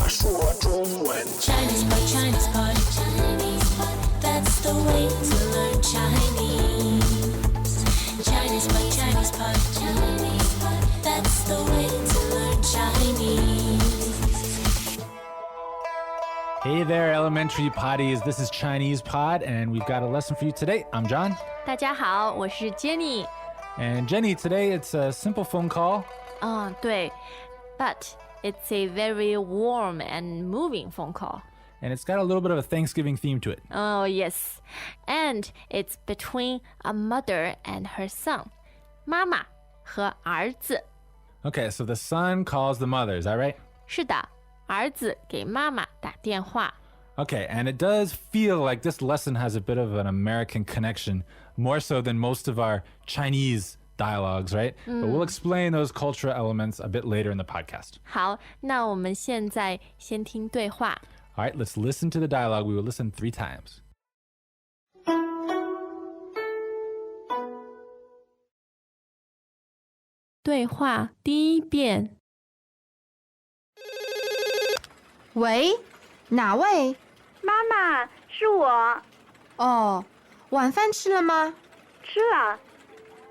说中文。Chinese pot, Chinese pot, Chinese pot. That's the way to learn Chinese. Chinese pot, Chinese pot, Chinese pot. That's the way to learn Chinese. Hey there, elementary potties. This is Chinese Pod, and we've got a lesson for you today. I'm John. 大家好，我是 Jenny。 And Jenny, today it's a simple phone call. 对 ，but it's a very warm and moving phone call. And it's got a little bit of a Thanksgiving theme to it. Oh, yes. And it's between a mother and her son. 妈妈和儿子。 Okay, so the son calls the mother, is that right? 是的，儿子给妈妈打电话。 Okay, and it does feel like this lesson has a bit of an American connection, more so than most of our Chinese dialogues, right? But we'll explain those cultural elements a bit later in the podcast. 好，那我们现在先听对话。 All right, let's listen to the dialogue. We will listen 3 times. 对话第一遍。喂，哪位？妈妈，是我。哦，晚饭吃了吗？吃了。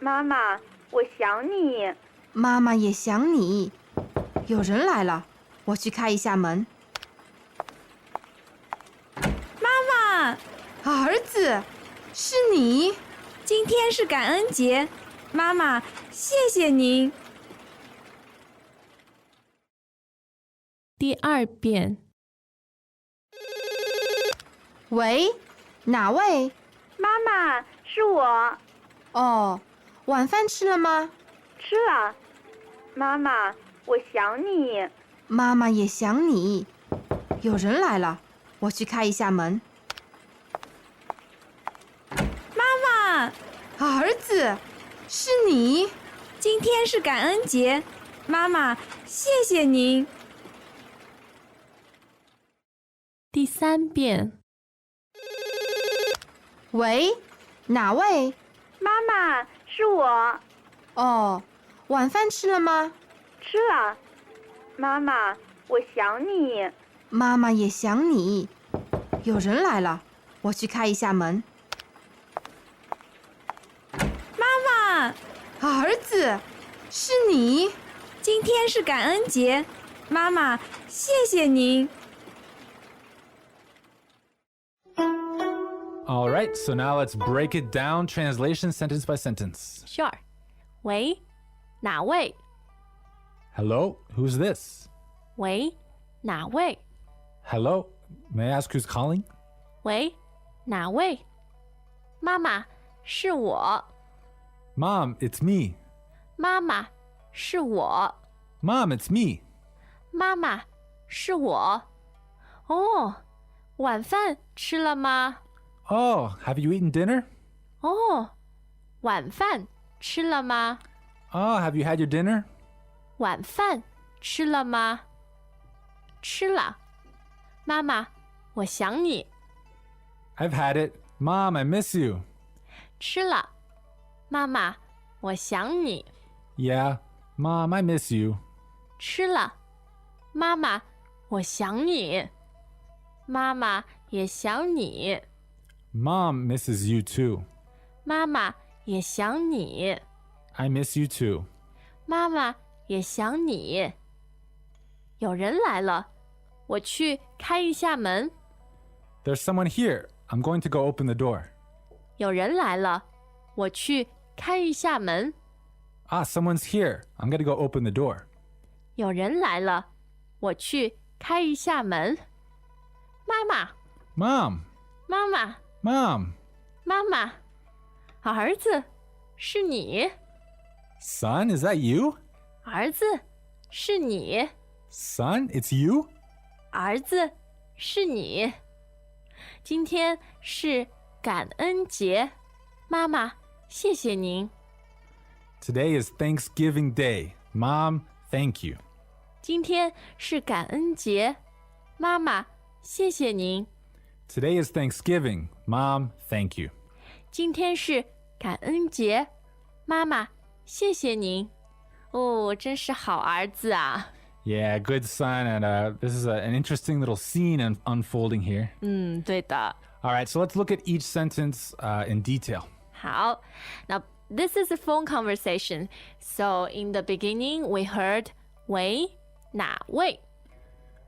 妈妈，我想你。妈妈也想你。有人来了，我去开一下门。妈妈，儿子，是你？今天是感恩节，妈妈，谢谢您。第二遍。喂，哪位？妈妈，是我。哦，晚饭吃了吗？吃了。妈妈，我想你。妈妈也想你。有人来了，我去开一下门。妈妈，儿子，是你？今天是感恩节，妈妈，谢谢您。第三遍。喂，哪位？妈妈，是我。哦，晚饭吃了吗？吃了。妈妈，我想你。妈妈也想你。有人来了，我去开一下门。妈妈，儿子，是你？今天是感恩节，妈妈，谢谢您。All right, so now let's break it down, translation sentence by sentence. Sure. 喂，哪位？ Hello, who's this? 喂，哪位？ Hello, may I ask who's calling? 喂，哪位？妈妈，是我。 Mom, it's me. 妈妈，是我。 Mom, it's me. 妈妈，是我。哦，晚饭吃了吗？ Oh, have you eaten dinner? 哦，晚饭吃了吗？ Oh, have you had your dinner? 晚饭吃了吗？吃了。妈妈，我想你。 I've had it. Mom, I miss you. 吃了。妈妈，我想你。 Yeah, Mom, I miss you. 吃了。妈妈，我想你。妈妈也想你。 Mom misses you too. 妈妈也想你。 I miss you too. 妈妈也想你。有人来了，我去开一下门。 There's someone here. I'm going to go open the door. 有人来了，我去开一下门。 Ah, someone's here. I'm going to go open the door. 有人来了，我去开一下门。妈妈， Mom, 妈妈， Mom. 妈妈，儿子，是你。 Son, is that you? 儿子，是你。 Son, it's you? 儿子，是你。今天是感恩节，妈妈，谢谢您。 Today is Thanksgiving Day. Mom, thank you. 今天是感恩节，妈妈，谢谢您。 Today is Thanksgiving. Mom, thank you. 今天是感恩节，妈妈，谢谢您。哦，真是好儿子啊！ Yeah, good son. And this is an interesting little scene unfolding here. 对的。 All right, so let's look at each sentence in detail. 好， Now this is a phone conversation. So in the beginning we heard 喂，哪位？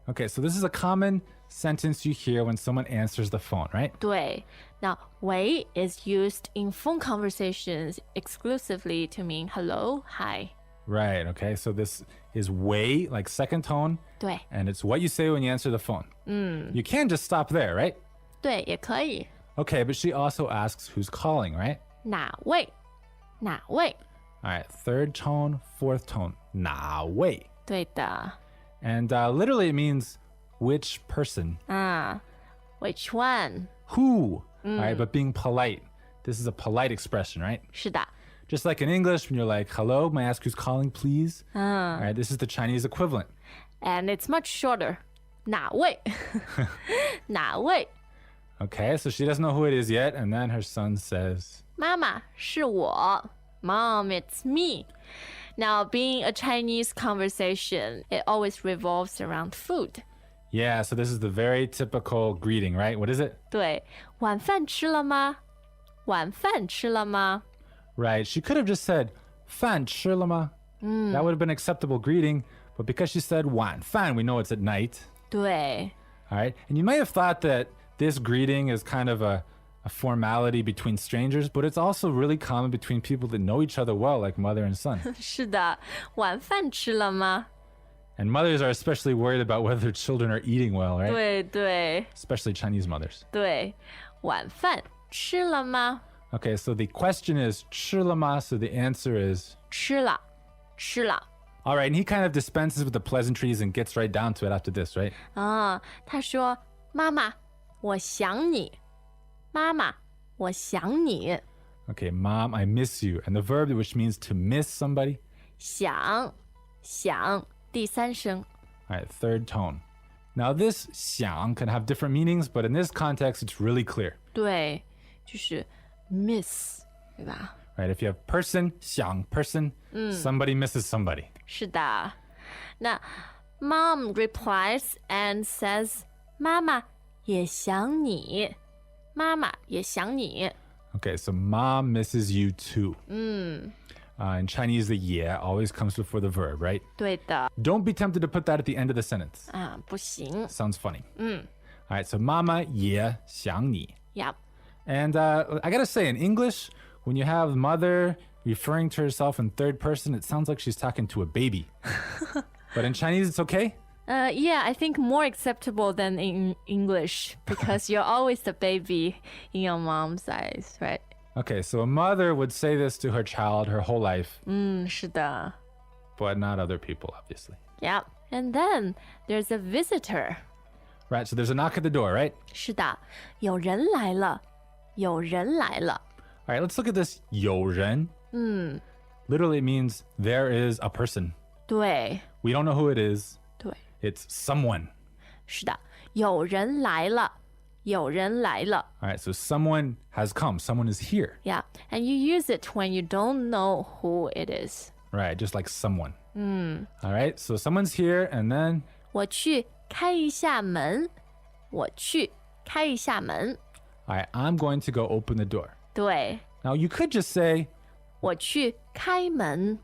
Okay, so this is a common sentence you hear when someone answers the phone, right? 对。Now 喂 is used in phone conversations exclusively to mean hello, hi. Right, okay, so this is way, like second tone, 对 and it's what you say when you answer the phone. You can just stop there, right? 对，也可以。 Okay, but she also asks who's calling, right? 哪位？哪位？ All right, third tone, fourth tone, 哪位? 对的。 And literally it means which person, Which one? who, all right, but being polite. This is a polite expression, right? 是的。 Just like in English, when you're like, hello, may I ask who's calling, please? All right, this is the Chinese equivalent. And it's much shorter. 哪位？哪位？ Okay, so she doesn't know who it is yet, and then her son says, 妈妈，是我。Mom, it's me. Now, being a Chinese conversation, it always revolves around food. yeah, so this is the very typical greeting, right? What is it? 对，晚饭吃了吗？晚饭吃了吗？ Right, she could have just said, 饭吃了吗? That would have been an acceptable greeting, but because she said 晚饭, we know it's at night. 对， All right, and you might have thought that this greeting is kind of a formality between strangers, but it's also really common between people that know each other well, like mother and son. 是的，晚饭吃了吗？ And mothers are especially worried about whether their children are eating well, right? 对对 Especially Chinese mothers. 对，晚饭吃了吗？ Okay, so the question is 吃了吗? So the answer is 吃了，吃了。 all right, and he kind of dispenses with the pleasantries and gets right down to it after this, right? 他说：“妈妈，我想你。妈妈，我想你。 Okay, mom, I miss you. And the verb, which means to miss somebody. 想，想，第三声。 All right, third tone. Now, this 想 can have different meanings, but in this context, it's really clear. 对，就是 miss，对吧？ Right? If you have person, 想 person, somebody misses somebody. 是的。那 Mom replies and says， 妈妈也想你，妈妈也想你。 Okay, so mom misses you too. In Chinese, the yeah always comes before the verb, right? 对的， Don't be tempted to put that at the end of the sentence. 不行。 Sounds funny. All right, so mama 也想你. Yep. And I gotta say, in English, when you have mother referring to herself in third person, it sounds like she's talking to a baby. But in Chinese, it's okay? Yeah, I think more acceptable than in English because you're always the baby in your mom's eyes, right? Okay, so a mother would say this to her child her whole life, 是的。 but not other people, obviously. Yep. And then there's a visitor. Right, so there's a knock at the door, right? 是的，有人来了，有人来了。 All right, let's look at this 有人. Literally it means there is a person. 对 We don't know who it is. 对， It's someone. 是的，有人来了，有人来了。 All right, so someone has come. Someone is here. Yeah, and you use it when you don't know who it is. Right, just like someone. All right, so someone's here, and then 我去开一下门，我去开一下门。 all right, I'm going to go open the door. 对， Now, you could just say, 我去开门，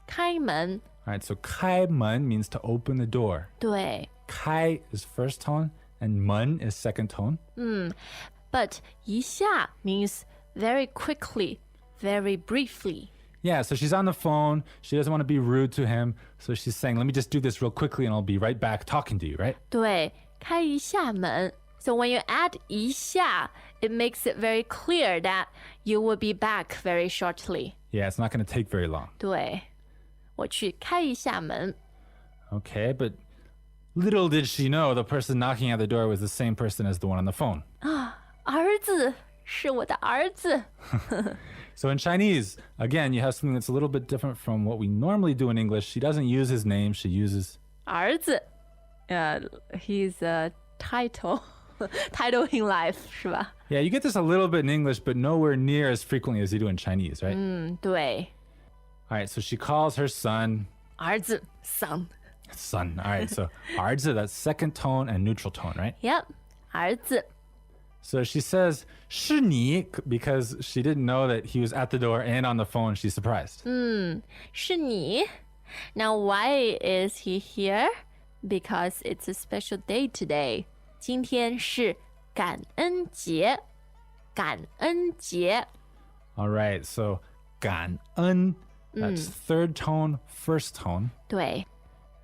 开门。 all right, so 开门 means to open the door. 对 Kai is first tone, and 门 is second tone. ，but 一下 means very quickly, very briefly. Yeah, so she's on the phone. She doesn't want to be rude to him. So she's saying, let me just do this real quickly and I'll be right back talking to you, right? 对，开一下门。So when you add 一下, it makes it very clear that you will be back very shortly. Yeah, it's not going to take very long. 对，我去开一下门。 Okay, but little did she know the person knocking at the door was the same person as the one on the phone. 儿子，是我的儿子。 So in Chinese, again, you have something that's a little bit different from what we normally do in English. She doesn't use his name, she uses 儿子，he's a title, title in life 是吧？ Yeah, you get this a little bit in English, but nowhere near as frequently as you do in Chinese, right? 对， All right, so she calls her son. 儿子 son。Son. All right, so 儿子, that's second tone and neutral tone, right? Yep. 儿子. So she says 是你 because she didn't know that he was at the door and on the phone. She's surprised. 是你. Now, why is he here? Because it's a special day today. 今天是感恩节. 感恩节. All right, so 感恩, that's third tone, first tone. 对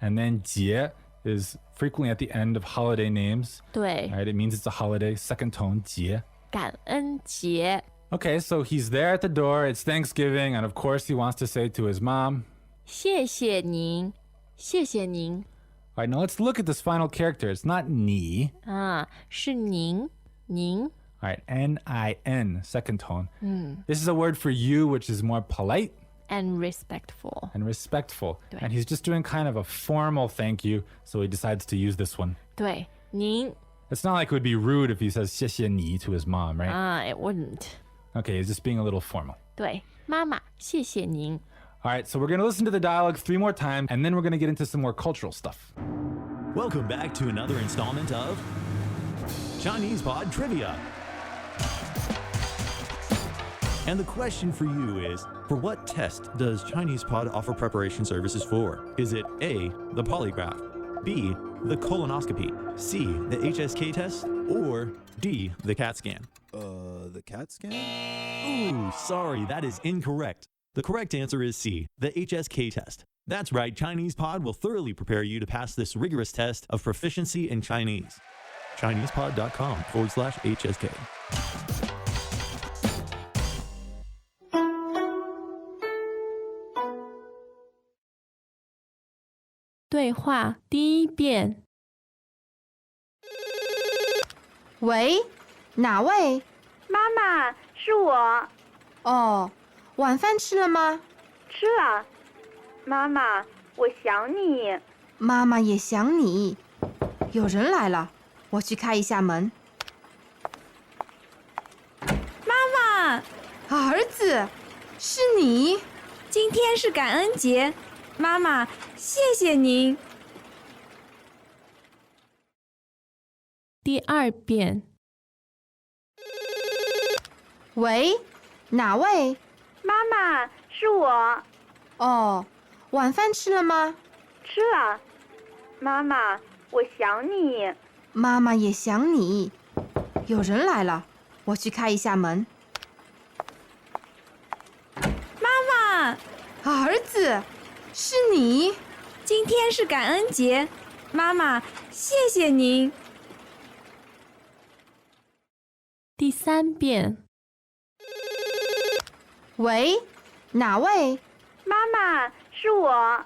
And then 节 is frequently at the end of holiday names. 对 All right, it means it's a holiday, second tone, 节. 感恩节. Okay, so he's there at the door. It's Thanksgiving, and of course he wants to say to his mom. 谢谢您谢谢您 All right, now let's look at this final character. It's not 你. 是您 All right, N-I-N, second tone. This is a word for you, which is more polite and respectful. and respectful. 对 And he's just doing kind of a formal thank you, so he decides to use this one. 对您 It's not like it would be rude if he says 谢谢你 to his mom, right? It wouldn't. Okay, he's just being a little formal. 对妈妈谢谢您 All right, so we're going to listen to the dialogue 3 more times, and then we're going to get into some more cultural stuff. Welcome back to another installment of Chinese Pod Trivia. And the question for you is, for what test does Chinese Pod offer preparation services for? Is it A, the polygraph, B, the colonoscopy, C, the HSK test, or D, the CAT scan? The CAT scan? Ooh, sorry, that is incorrect. The correct answer is C, the HSK test. That's right, Chinese Pod will thoroughly prepare you to pass this rigorous test of proficiency in Chinese. ChinesePod.com/HSK. 对话第一遍喂，哪位？妈妈，是我，哦，晚饭吃了吗？吃了。妈妈，我想你。妈妈也想你。有人来了，我去开一下门。妈妈，儿子，是你？今天是感恩节，妈妈，谢谢您。第二遍喂，哪位？妈妈，是我，哦，晚饭吃了吗？吃了。妈妈，我想你。妈妈也想你。有人来了，我去开一下门。妈妈，儿子，是你？今天是感恩节，妈妈，谢谢您。第三遍喂，哪位？妈妈，是我，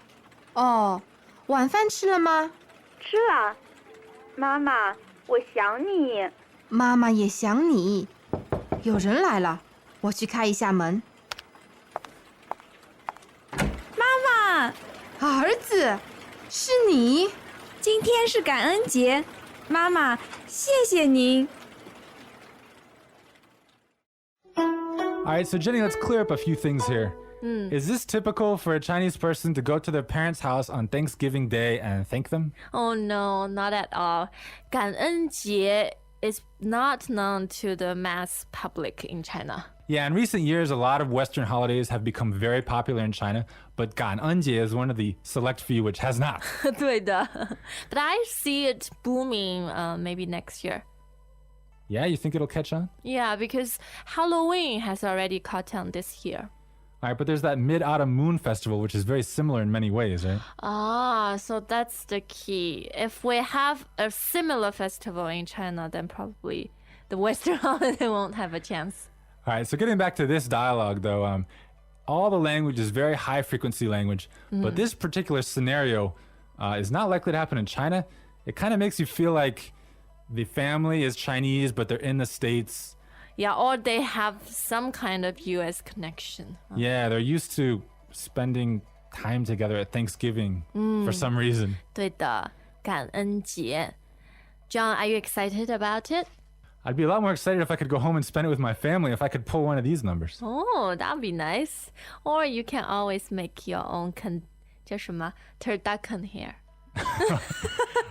哦，晚饭吃了吗？吃了。妈妈，我想你。妈妈也想你。有人来了，我去开一下门。妈妈，儿子，是你？今天是感恩节，妈妈，谢谢您。All right, so Jenny, let's clear up a few things here. Is this typical for a Chinese person to go to their parents' house on Thanksgiving Day and thank them? Oh no, not at all. 感恩节 is not known to the mass public in China. Yeah, in recent years, a lot of Western holidays have become very popular in China, but 感恩节 is one of the select few which has not. 对的 But I see it booming maybe next year. Yeah, you think it'll catch on? Yeah, because Halloween has already caught on this year. All right, but there's that Mid-Autumn Moon Festival, which is very similar in many ways, right? So that's the key. If we have a similar festival in China, then probably the Western holiday won't have a chance. All right, so getting back to this dialogue, though, all the language is very high-frequency language, but this particular scenario is not likely to happen in China. It kind of makes you feel like the family is Chinese, but they're in the States. Yeah, or they have some kind of U.S. connection. Yeah, they're used to spending time together at Thanksgiving for some reason. 对的，感恩节. John, are you excited about it? I'd be a lot more excited if I could go home and spend it with my family if I could pull one of these numbers. Oh, that'd be nice. Or you can always make your own 叫什么 turducken here.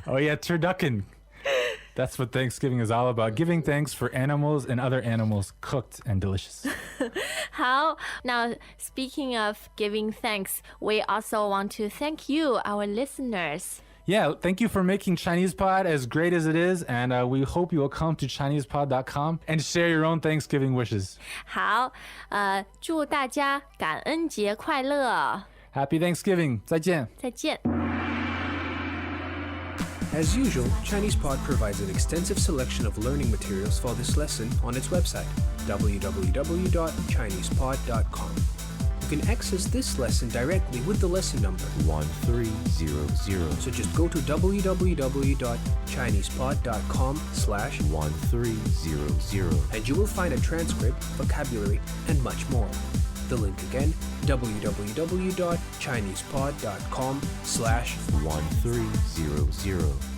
Oh yeah, turducken. That's what Thanksgiving is all about. Giving thanks for animals and other animals cooked and delicious. 好, now speaking of giving thanks, we also want to thank you, our listeners. Yeah, thank you for making Chinese Pod as great as it is, and we hope you will come to ChinesePod.com and share your own Thanksgiving wishes. 好，祝大家感恩节快乐， Happy Thanksgiving. 再见. 再见。 As usual, ChinesePod provides an extensive selection of learning materials for this lesson on its website, www.chinesepod.com. You can access this lesson directly with the lesson number 1300. So just go to www.chinesepod.com/1300 and you will find a transcript, vocabulary, and much more. The link again, www.chinesepod.com/1300.